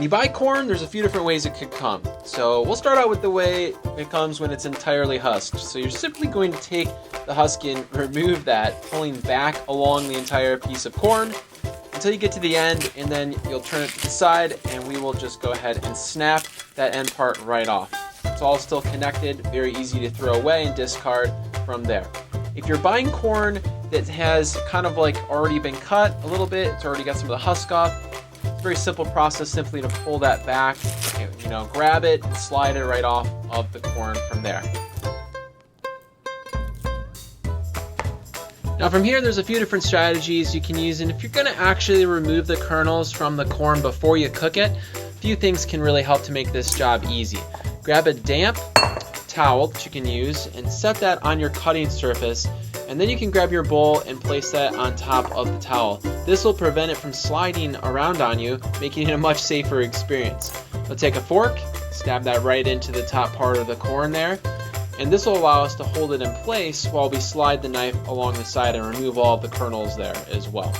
When you buy corn, there's a few different ways it could come. So we'll start out with the way it comes when it's entirely husked. So you're simply going to take the husk and remove that, pulling back along the entire piece of corn until you get to the end, and then you'll turn it to the side, and we will just go ahead and snap that end part right off. It's all still connected, very easy to throw away and discard from there. If you're buying corn that has kind of like already been cut a little bit, it's already got some of the husk off, it's a very simple process simply to pull that back, and, grab it and slide it right off of the corn from there. Now from here, there's a few different strategies you can use, and if you're going to actually remove the kernels from the corn before you cook it, a few things can really help to make this job easy. Grab a damp towel that you can use and set that on your cutting surface, and then you can grab your bowl and place that on top of the towel. This will prevent it from sliding around on you, making it a much safer experience. We'll take a fork, stab that right into the top part of the corn there, and this will allow us to hold it in place while we slide the knife along the side and remove all of the kernels there as well.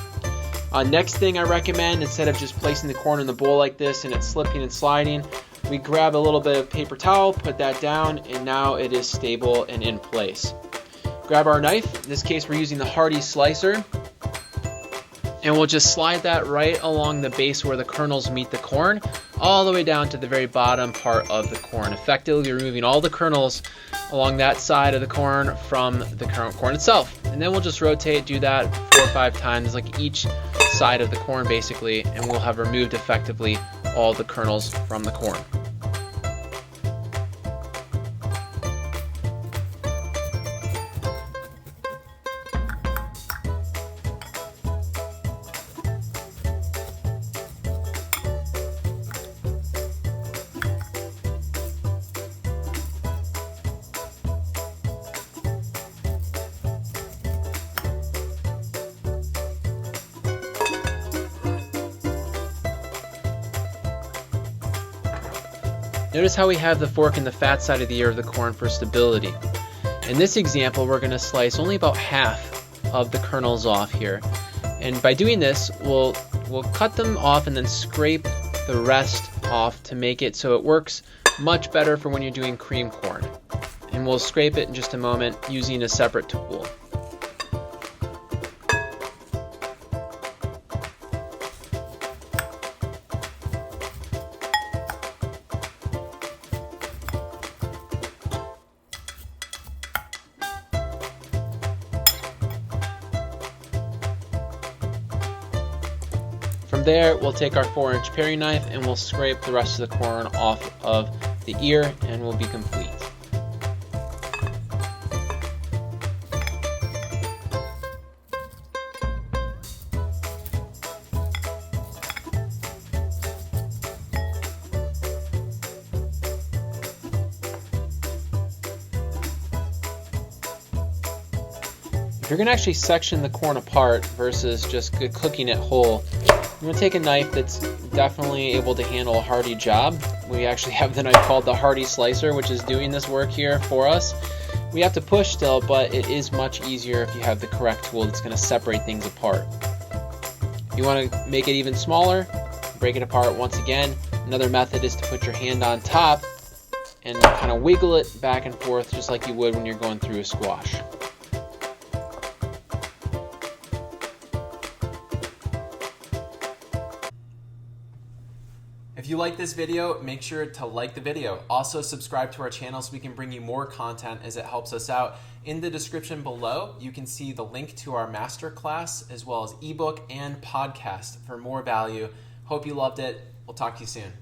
Next thing I recommend, instead of just placing the corn in the bowl like this and it's slipping and sliding, we grab a little bit of paper towel, put that down, and now it is stable and in place. Grab our knife, in this case we're using the Hardy slicer, and we'll just slide that right along the base where the kernels meet the corn, all the way down to the very bottom part of the corn, effectively removing all the kernels along that side of the corn from the corn itself. And then we'll just rotate, do that 4 or 5 times, like each side of the corn basically, and we'll have removed effectively all the kernels from the corn. Notice how we have the fork in the fat side of the ear of the corn for stability. In this example, we're going to slice only about half of the kernels off here. And by doing this, we'll cut them off and then scrape the rest off to make it so it works much better for when you're doing cream corn. And we'll scrape it in just a moment using a separate tool. From there, we'll take our 4-inch paring knife and we'll scrape the rest of the corn off of the ear, and we'll be complete. If you're going to actually section the corn apart versus just cooking it whole, I'm going to take a knife that's definitely able to handle a Hardy job. We actually have the knife called the Hardy slicer, which is doing this work here for us. We have to push still, but it is much easier if you have the correct tool that's going to separate things apart. If you want to make it even smaller, break it apart once again. Another method is to put your hand on top and kind of wiggle it back and forth just like you would when you're going through a squash. If you like this video, make sure to like the video. Also subscribe to our channel so we can bring you more content as it helps us out. In the description below, you can see the link to our masterclass as well as ebook and podcast for more value. Hope you loved it. We'll talk to you soon.